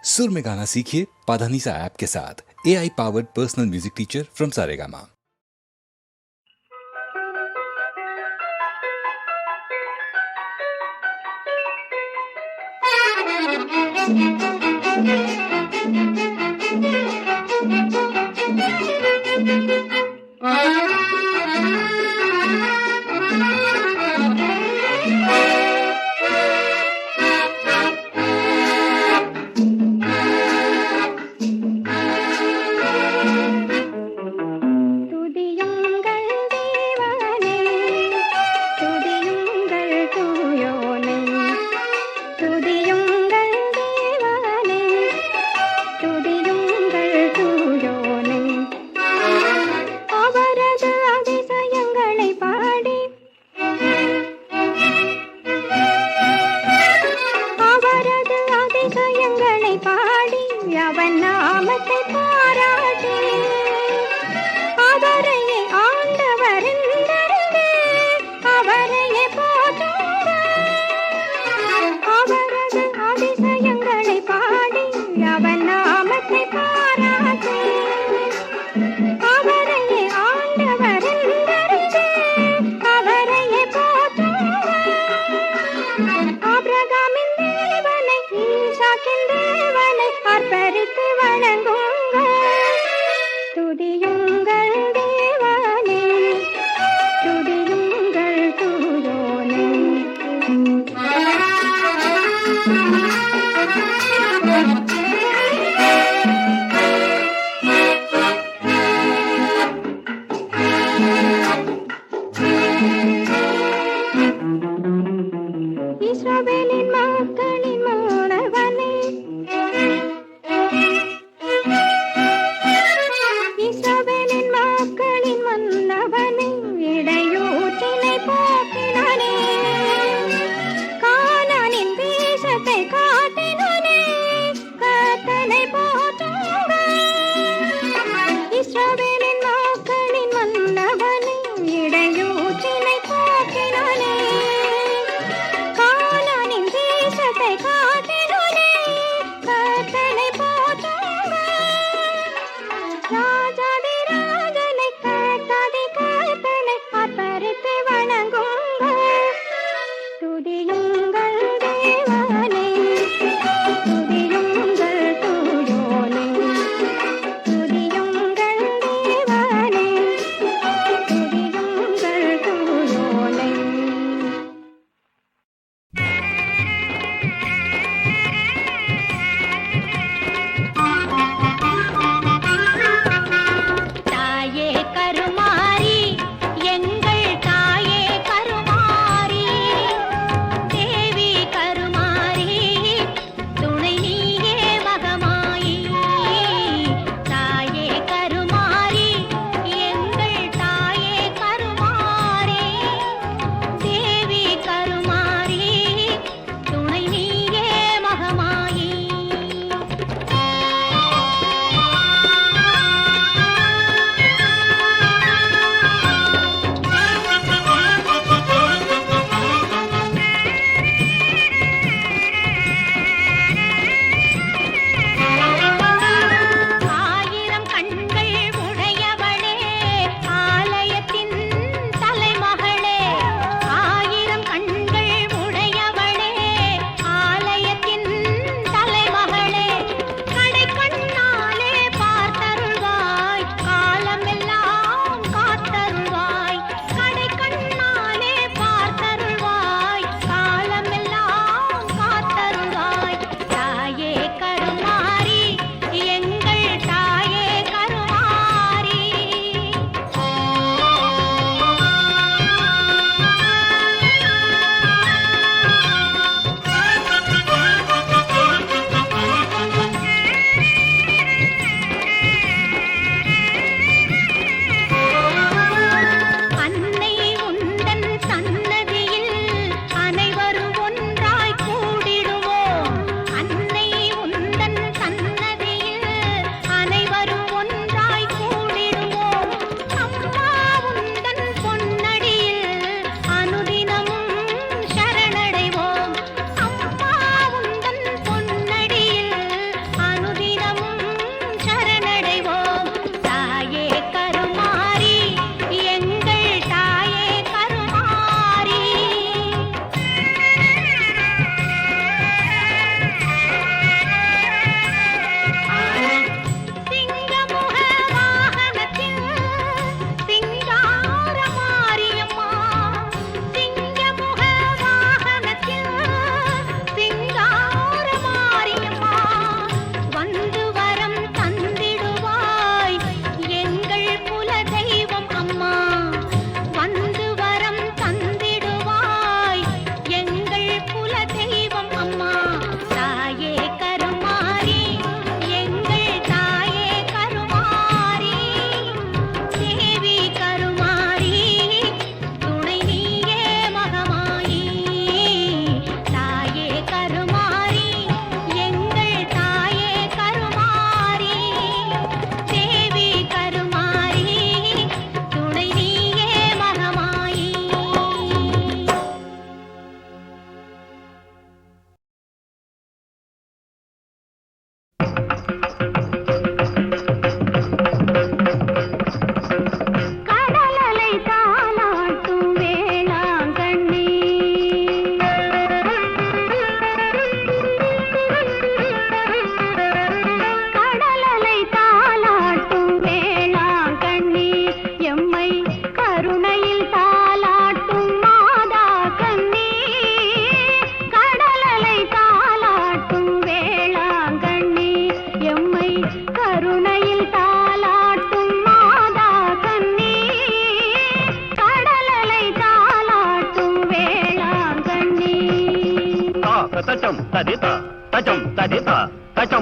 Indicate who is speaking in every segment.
Speaker 1: सुर में गाना सीखिए पाधानीसा ऐप के साथ। AI powered personal music teacher from Saregama.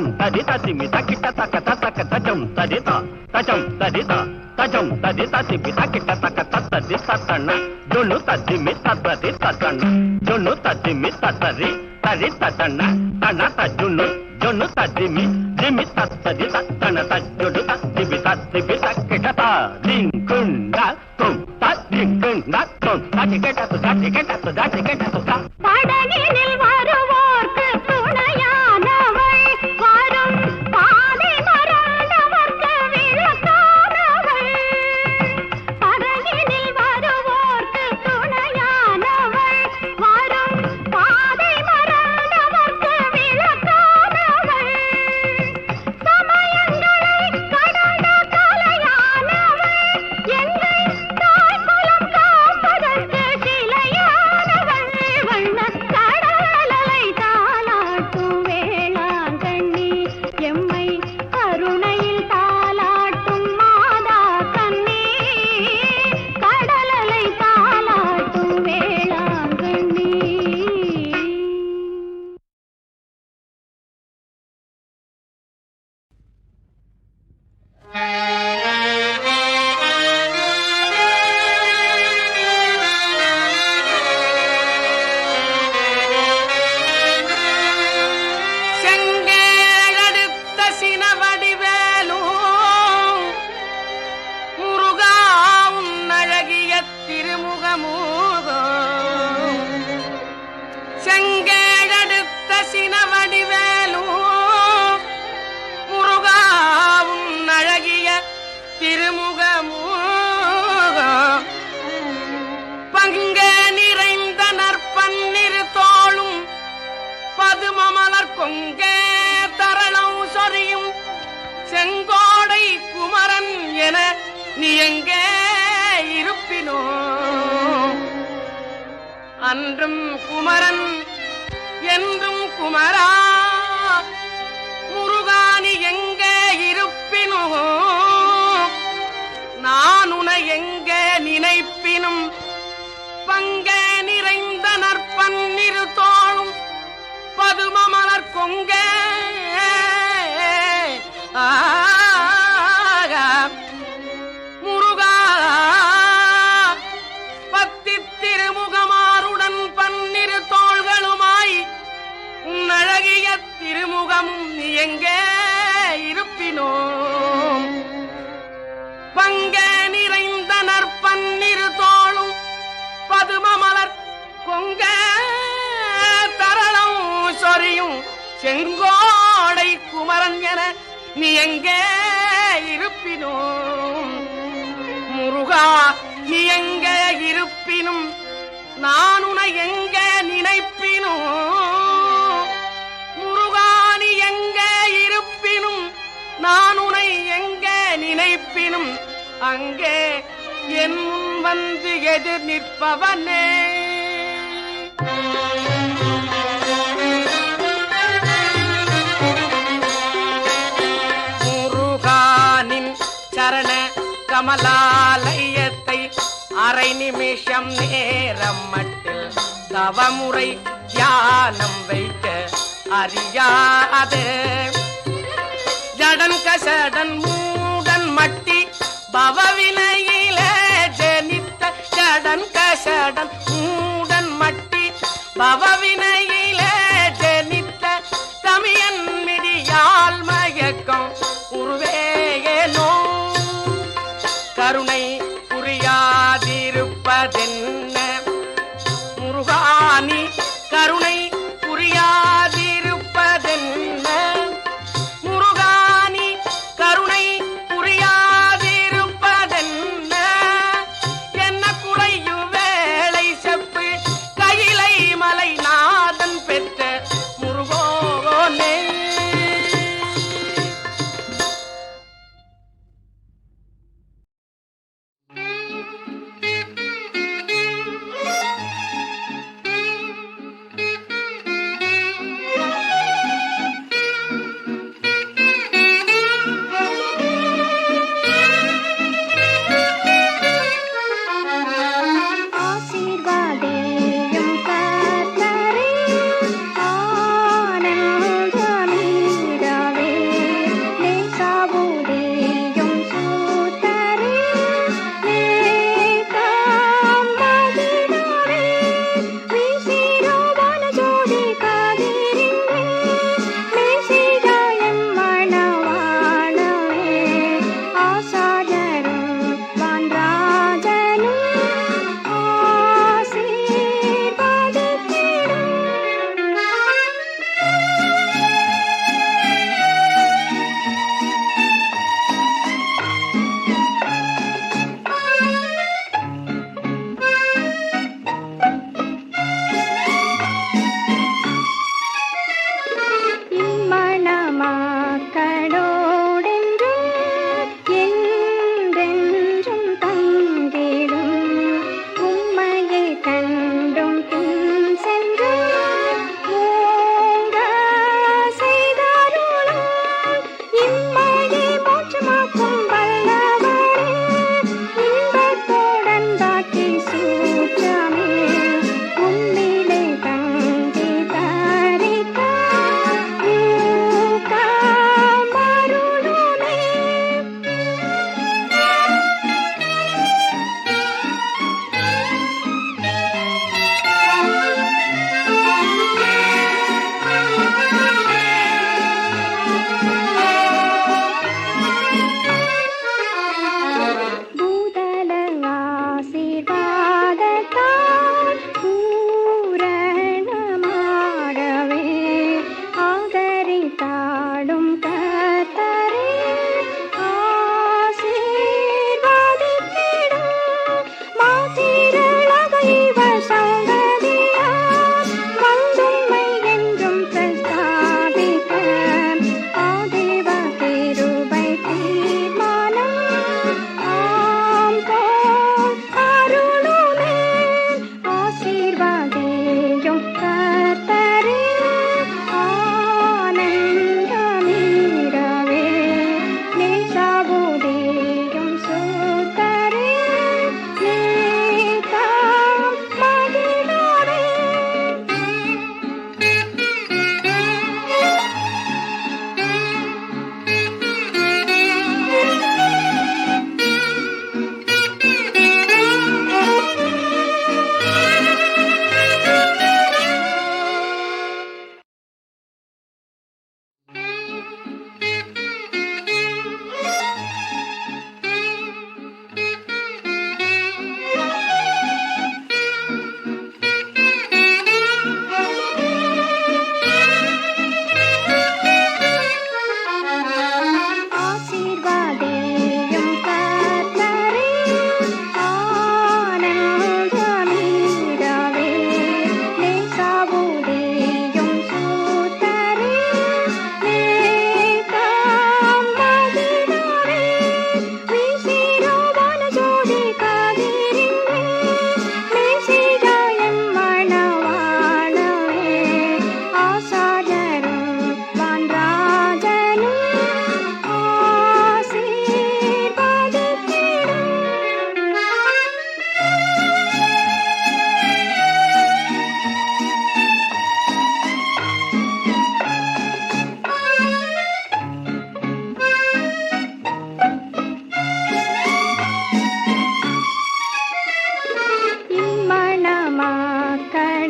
Speaker 2: తజం తదిత తిమిత కిట తక తక తజం తదిత తజం తదిత తజం తదిత తిమిత కిట తక తది తతన జొను తదిమి తది తతన జొను తదిమి తతరి తరి తతన తన తజును జొను తదిమి దిమి తది తన తజుడు తదిమి తదిమి తకిట దింకుండ తుం తదింకుండ తుం తకిట తకిట తకిట
Speaker 3: படகினில் வருவோர்க்கு துணையானவள் வரும் பாதை மறந்தவர்க்கு விளக்கானவள் படகினில் வருவோர்க்கு துணையானவள் வரும் பாதை மறந்தவர்க்கு விளக்கானவள் சமயங்களை கடந்த கலையானவள் எங்கள் தாய்குலம் காப்பதற்கு சிலையானவள் கடலலை தாலாட்டும் வேளாங்கண்ணி எம்மை கருணையில் தாலாட்டும் மாதா கண்ணி கடலலை தாலாட்டும் வேளாங்கண்ணி.
Speaker 4: செங்கேழடுத்த சினவடிவேலும் முருகா உன்னழகிய திருமுகமூகம் செங்கேழடுத்த சினவடிவேலும் முருகா உன்னழகிய திருமுகமூகம் பங்க நிறைந்த நற்பன்னிரு தோளும் பதுமமலர் கொங்கே தரளம் சொரியும் செங்கோடை குமரன் என நீ எங்கே இருப்பினோ அன்றும் குமரன் என்றும் குமரா முருகானி எங்கே இருப்பினோ நான் உனை எங்கே நினைப்பினும் பங்க நிறைந்த நற்பன்னிரு தோளும் பதுமமலர் கொங்க முருகா பத்தி திருமுகமாருடன் பன்னிரு தோள்களுமாய் உன்னழகிய திருமுகமும் நீ எங்கே இருப்பினோ பங்க நிறைந்த நற்பன்னிரு தோளும் பதுமமலர் கொங்க தரளம் சொரியும் செங்கோடை குமரன் என நீ எங்கே இருப்பினோ முருகா நீ எங்கே இருப்பினும் நான் உனை எங்கே நினைப்பினோ முருகா நீ எங்கே இருப்பினும் நான் உனை எங்கே நினைப்பினும் அங்கே என் முன் வந்து எதிர் நிற்பவனே முருகானின் சரண கமலாலயத்தை அரை நிமிஷம் நேரம் மட்டில் தவமுறை தியானம் வைக்க அறியாது ஜடன் கசடன் மூடன் மட்டி பவவினையிலே ஜனித்த ஜடன் கசடன் மூடன் மட்டி பவவினையிலே ஜனித்த தமியன் மிடியால் மயக்கம் உருவேனோ கருணை புரியாதிருப்பதென்ன முருகானி கருணை புரியாதிருப்பதென்ன முருகானி கருணை புரியாதிருப்பதென்ன என்ன குறையு வேளை செப்பு கையிலை மலை
Speaker 3: என்றும் கர்த்தரே ஆசீர்வதித்திடும். மாத்திரளாக இவர் சங்கதியார் வந்தும்மை என்றும் பிரஸ்தாபிக்க ஆதேவ கிருபை தீர்மானம் ஆம் போல் அருளுமே. ஆசீர்வதியும் கர்த்தரே ஆனந்தமிடவே நேசாபுதியும் சுத்தரே நீதாம் மகிழவே. ஆசீர்வதியும் கர்த்தரே ஆனந்தமிடவே நேசாபுதியும் சுத்தரே நீதாம் மகிழவே. வீசிரோவான ஜோதி கதிரிங்கே நேசிகாயம் மணவாளவே. ஆசாரியரும் வான்ராஜனும்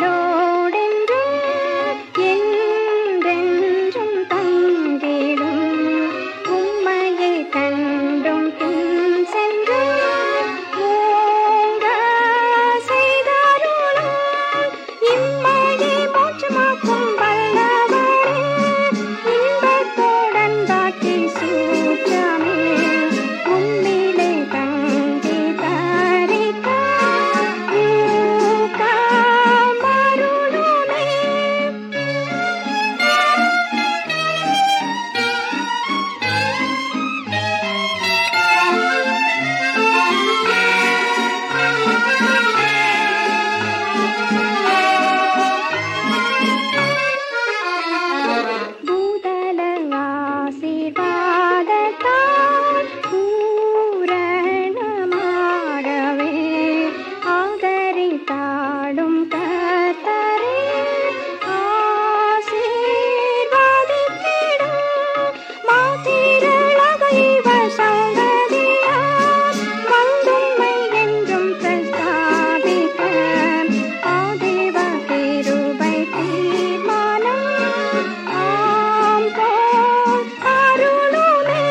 Speaker 3: இம்மணமக்களோடென்றும் என்றென்றும் தங்கிடும். உம்மையை கண்டும் பின் சென்று ஓங்க செய்தருளும். இம்மையை மோட்சமாக்கும் வல்லவரே இன்பத்தோடன் பாக்கி சூற்றமே. உம்மிலே தங்கி தரிக்க ஊக்கமருளுமே. பூதல ஆசீர்வாதத்தால் பூரணமாடவே ஆதரித்தாடும் கர்த்தரே ஆசீர்வதித்திடும். மாத்திரளாக இவர் சங்கதியார் வந்தும்மை என்றும் பிரஸ்தாபிக்க ஆதேவ கிருபை தீர்மானம் ஆம் போல் அருளுமே.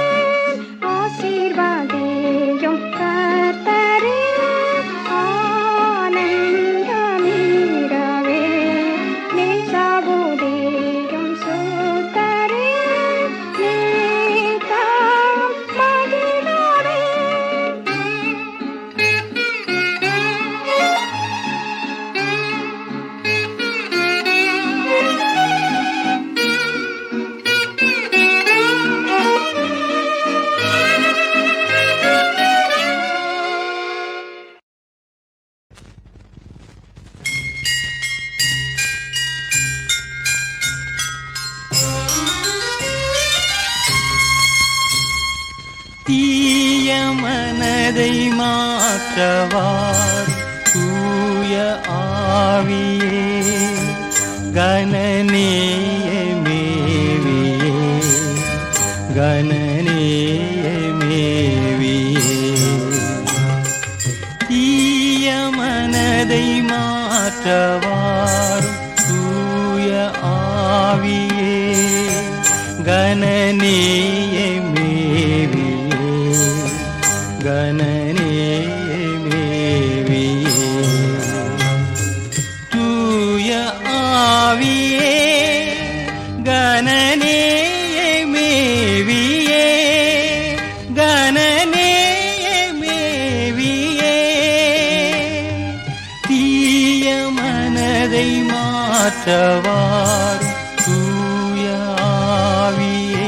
Speaker 3: ஆசீர்வதியும் கர்த்தரே ஆனந்தமிடவே நேசாபுதியும் சுத்தரே நீதாம் மகிழவே.
Speaker 5: தீய மனதை மாற்றவார் தூய ஆவியே கனநேய மேவியே கனநேய மேவியே. தீய மனதை மாற்றவார் தூய ஆவியே கனநேய மேவியே கனநேய மேவியே. தூய ஆவியே கனநேய மாற்றவாரும் தூய ஆவியே.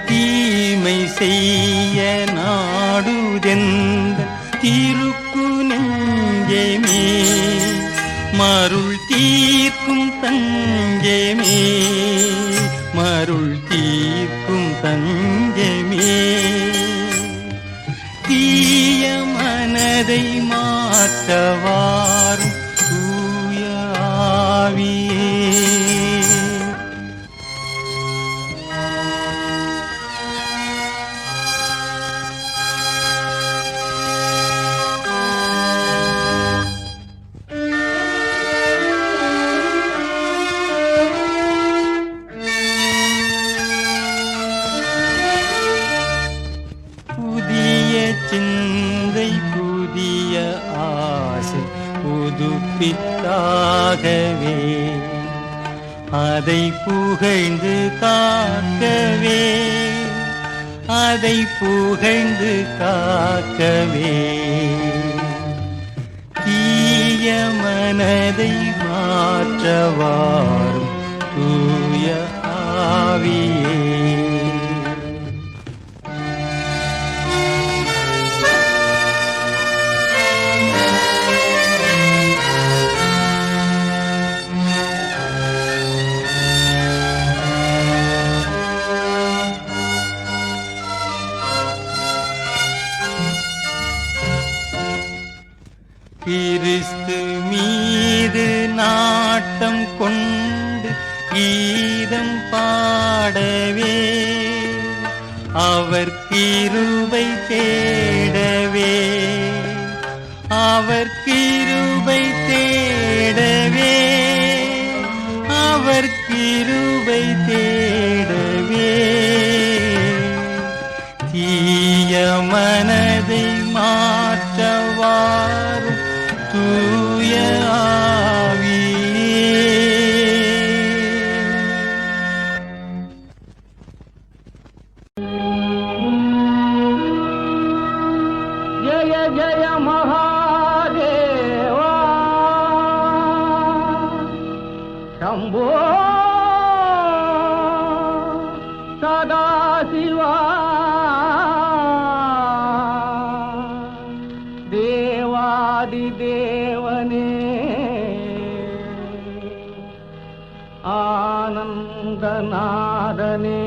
Speaker 5: தீமை செய்ய நாடுதெந்த தீருக்கு நெஞ்சமே, மருள் தீர்க்கும் தஞ்சமே, மருள் தீர்க்கும் தஞ்சமே. தீய மனதை மாற்றவாரும் தூய ஆவியே. புதிய சிந்தை புதிய ஆசை புதுப்பித்தாகவே, அதை புகழ்ந்து காக்கவே, அதை புகழ்ந்து காக்கவே. தீய மனதை மாற்றவாரும் தூய ஆவியே. கிறிஸ்து மீது நாட்டம் கொண்டு கீதம் பாடவே, அவர் கிருபை தேடவே, அவர் கிருபை தேடவே, அவர் கிருபை தேடவே. தீய மனதை மாற்றவாரும் தூய ஆவியே.
Speaker 2: ஜய ஜய மகாதேவா शम्भो सदाशिवा देवादिदेवने आनन्दनादने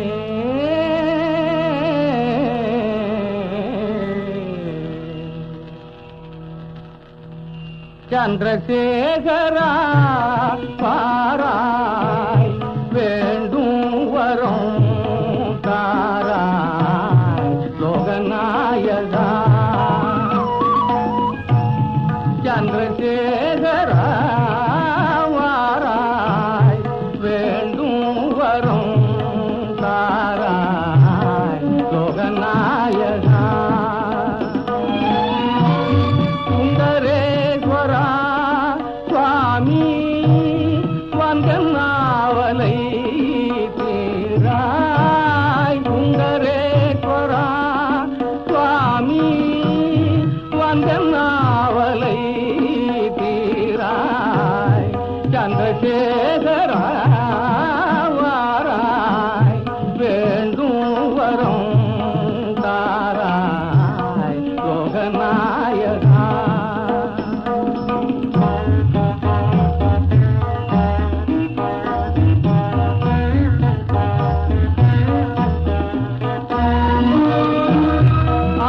Speaker 2: चंद्रशेखरा पाराय वेंडूं वरों ताराय लोकनायका चंद्रशेखरा वाराय वेंडूं वरों ताराय लोकनायका चंद्रशेखरा वाराय वेंडूं वरों ताराय लोकनायका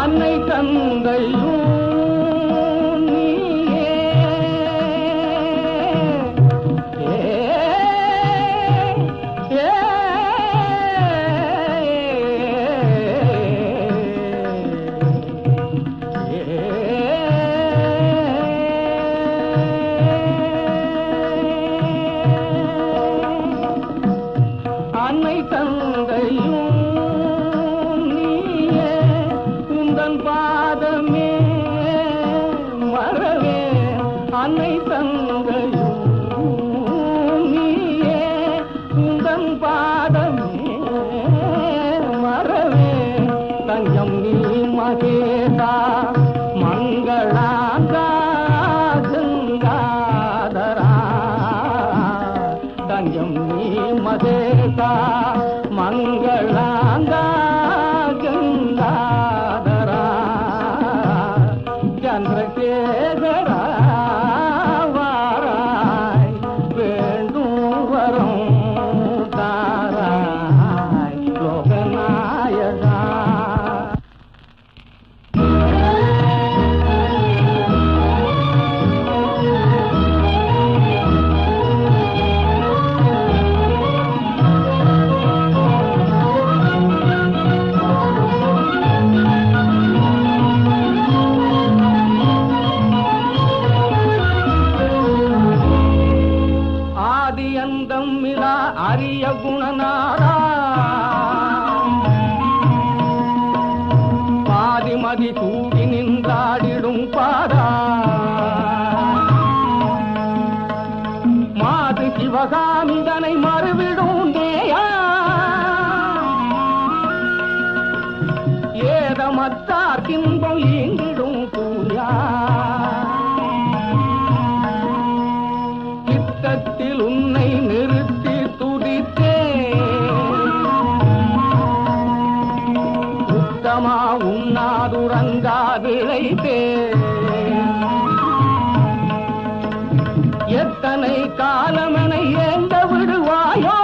Speaker 2: अन्नै तंदैयूं अन्नै तंदैयूं नीये उन्दन पादमे मरवे మాంగళ్యం నీ మదేశా మంగళాంగా గంగాధరా చంద్రశేఖరా வாராய் வேண்டும் வரம் தாராய் லோகநாயகா. ஆதியந்தம் மிலா அரிய குணநாரா பாதிமதி சூடி நின்றாடிடும் பாரா மாது சிவகாமிதனை மறுவிடும் தேயா ஏதமத்தார் தின்பம் ஈங்கிடும் சூர்யா சித்தத்தில் உன்னை நிறுத்தி துதித்தே உத்தமா உண்ணாதுறங்காதிழைத்தே எத்தனை காலமெனை ஏந்த விடுவாயோ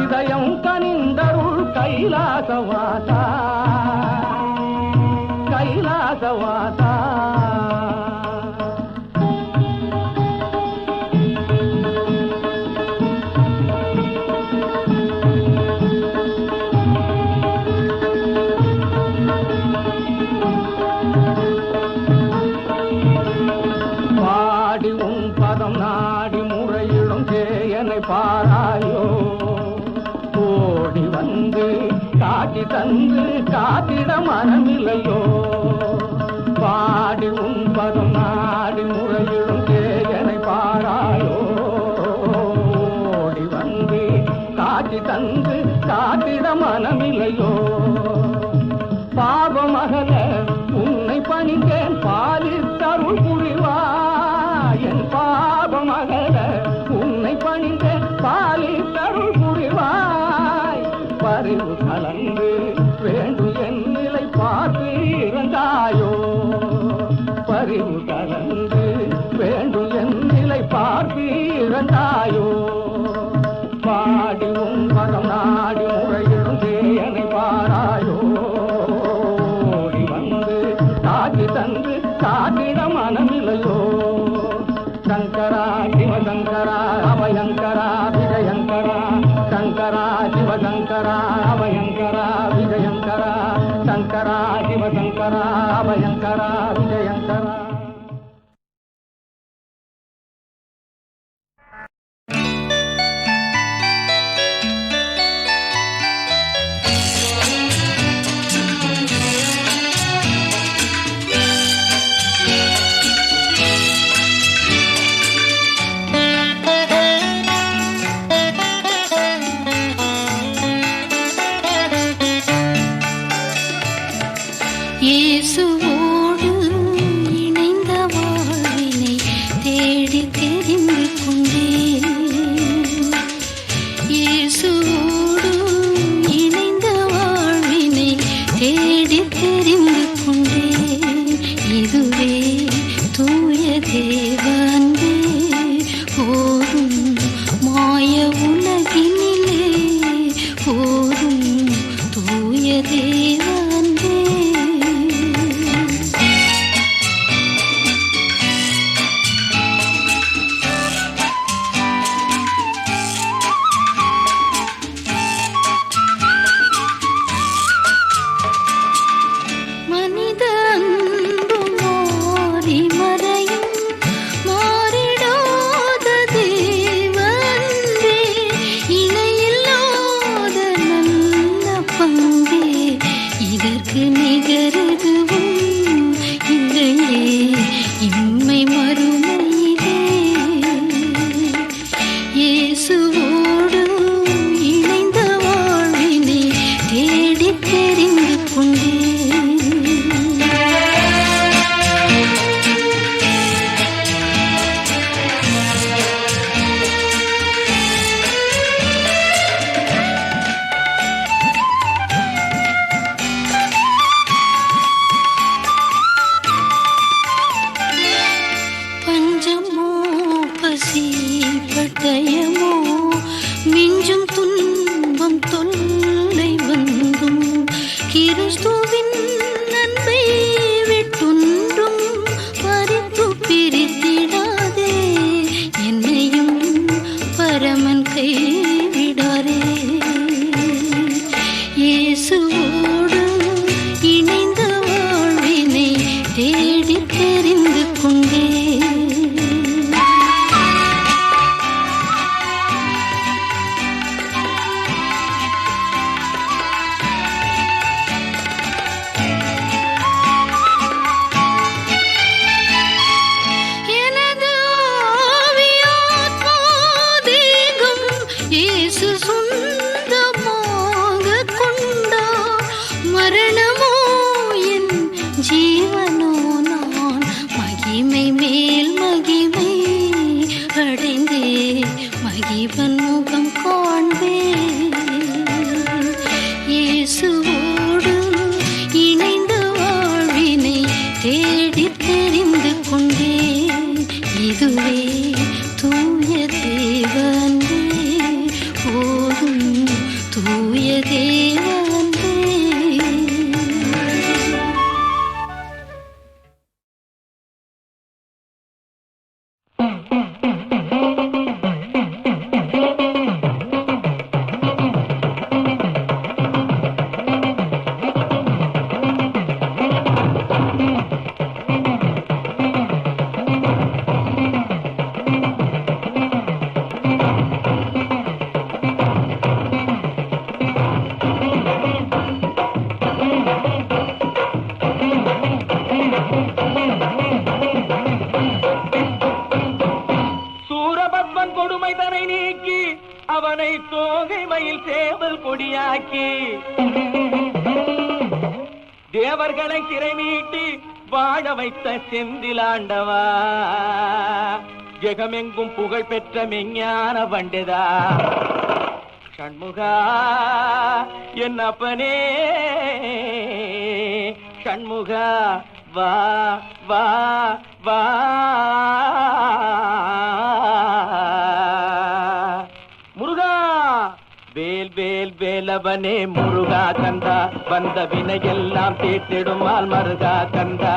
Speaker 2: இதயம் கனிந்தருள் கைலாசவாசா கைலாசவாசா. பாடி உன் பதம் நாடி முறையிடும் சேயனை பாராயோ ஓடி வந்து காட்டி தந்து காத்திட மனமில்லையோ பாடி உன் பதம் நாடி முறையிடும் சேயனை பாராயோ ஓடி வந்து காட்டி தந்து காத்திட மனமில்லையோ பாவமகல உன்னை பணிந்தேன் பாலித்தருள் புரிவாய் என் பாவமகல உன்னை பணிந்தேன் பாலித்தருள் புரிவாய் பரிவு கலந்து வேண்டும் என் நிலை பார்த்து இறந்தாயோ பரிவு கலந்து வேண்டும் என் நிலை பார்த்து இறந்தாயோ பாடி உன் பதம் நாடி முறையிடும் தேயனை பாராயோ ஓடி வந்து காட்டி தந்து காட்டிட மனமில்லையோ சங்கரா சிவசங்கரா அபயங்கரா விஜயங்கரா சங்கரா சிவசங்கரா அபயங்கரா விஜயங்கரா சங்கரா சிவசங்கரா அபயங்கரா விஜயங்கரா.
Speaker 6: பரமன் கைவிடாரே. இயேசுவோடு இணைந்த வாழ்வினை தேடி தெரிந்து கொண்டே. ஜீவனோ நான் மகிமை மேல் மகிமை அடைந்தே மகிவன் முகம் காண்பே. இயேசுவோடு இணைந்த வாழ்வினை தேடி தெரிந்து கொண்டே. இதுவே தூய தேவனே போதும் தூய தேவனே.
Speaker 2: அவனை தோகை மயில் சேவல் கொடியாக்கி தேவர்களை சிறை மீட்டி வாழ வைத்த செந்திலாண்டவா, ஜெகமெங்கும் புகழ் பெற்ற மெஞ்ஞான பண்டிதா ஷண்முகா என் அப்பனே ஷண்முகா வா வா வா. வேல் வேல் வேலவனே முருகா கந்தா, வந்த வினையெல்லாம் தீர்த்திடுமால் மருகா கந்தா.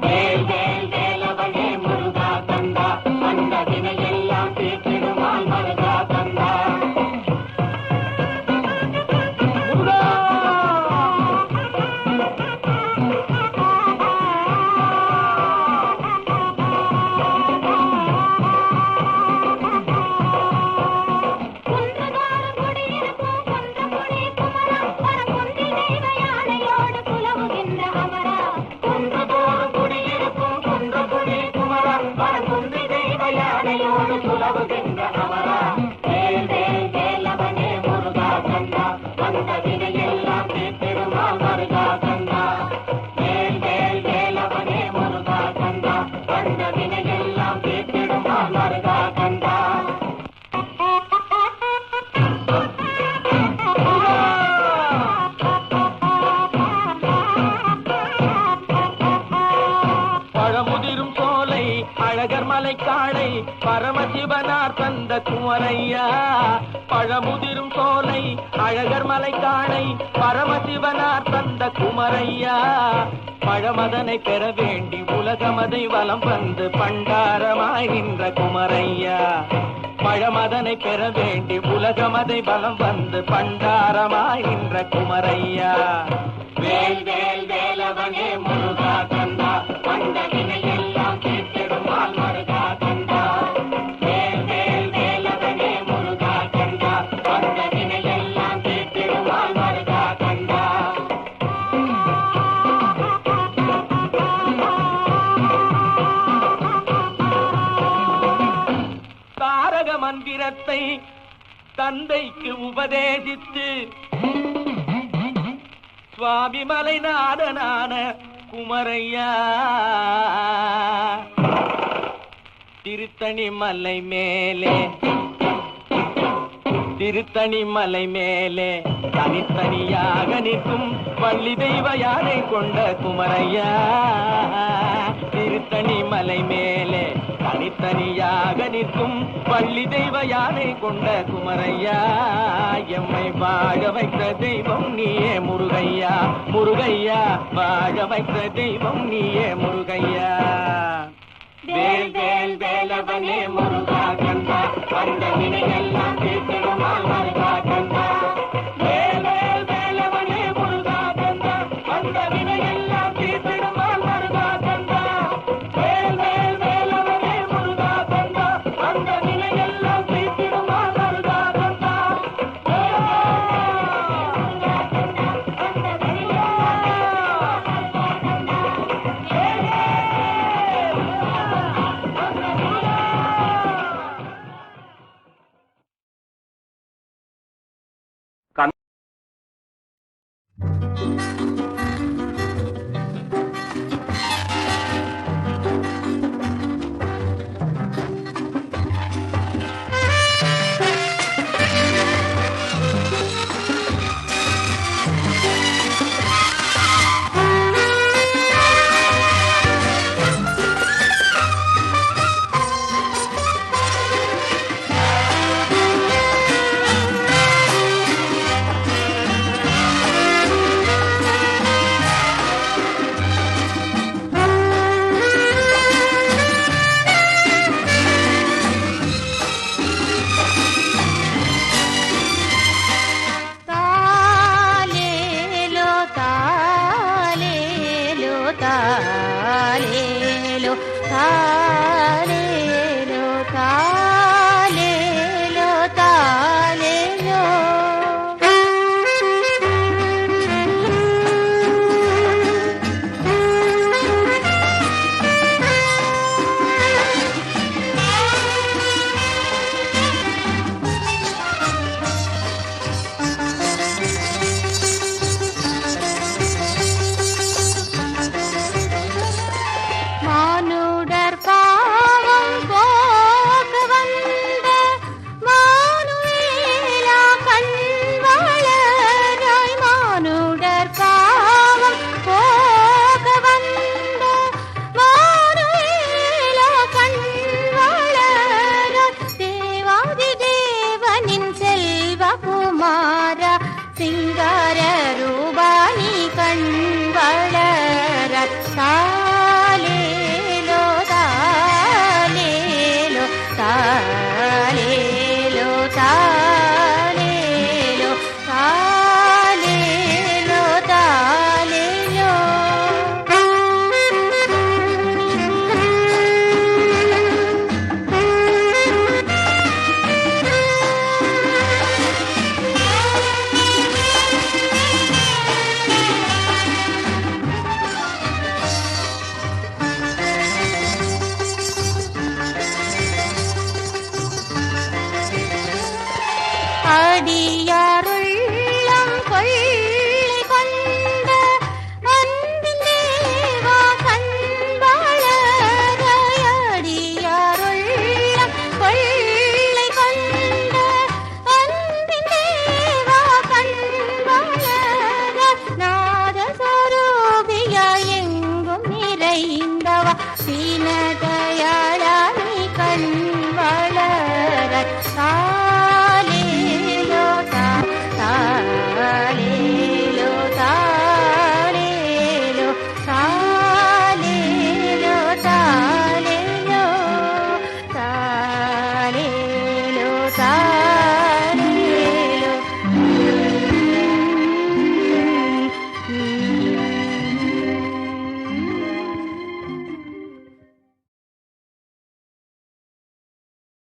Speaker 2: வேல் வேல் வேலவனே முருகா கந்தா, வந்த வினையெல்லாம் தீர்த்திடுமால் மருகா கந்தா. முருகா காளை பரமசிவனார் தந்த குமரையா. பழமுதிரும் சோலை அழகர் மலை காளை பரமசிவனார் தந்த குமரையா. பழமதனை பெற வேண்டி உலகமதை வலம் வந்து பண்டாரமாய் நின்ற குமரையா. பழமதனை பெற வேண்டி உலகமதை வலம் வந்து பண்டாரமாய் நின்ற குமரையா. வேல் வேல் வேலவனே முருகா கந்தா, வந்த வினையெல்லாம் தீர்த்திடுமால் மருகா கந்தா. வேல் வேல் வேலவனே முருகா கந்தா, வந்த வினையெல்லாம் தீர்த்திடுமால் மருகா கந்தா. தாரக மந்திரத்தை தந்தைக்கு உபதேசித்து சுவாமி மலை நாடனான குமரையா. திருத்தணி மலை மேலே திருத்தணி மலை மேலே தனித்தனியாக நிற்கும் வள்ளி தெய்வ யானை கொண்ட குமரையா. திருத்தணி மலை மேலே தனித்தனியாக நிற்கும் வள்ளி தெய்வ யானை கொண்ட குமரையா. எம்மை வாழ வைத்த தெய்வம் நீயே முருகையா. முருகையா வாழ வைத்த தெய்வம் நீயே முருகையா. வேல் வேல் வேலவனே முருகா கந்தா வந்த வினையெல்லாம் தீர்த்திடுமால் மருகா கந்தா வேல் வேல் வேலவனே முருகா கந்தா வந்த வினையெல்லாம் தீர்த்திடுமால் மருகா கந்தா வேல் வேல் வேலவனே முருகா கந்தா வந்த வினையெல்லாம் தீர்த்திடுமால் மருகா கந்தா
Speaker 6: அடியாருள்ளம் கொள்ளை கொண்ட அன்பின் தேவா கண்வளர அடியாருள்ளம் கொள்ளை கொண்ட அன்பின் தேவா கண்வளர நாதஸ்வரூபியா எங்கும் நிறைந்தவா சீனத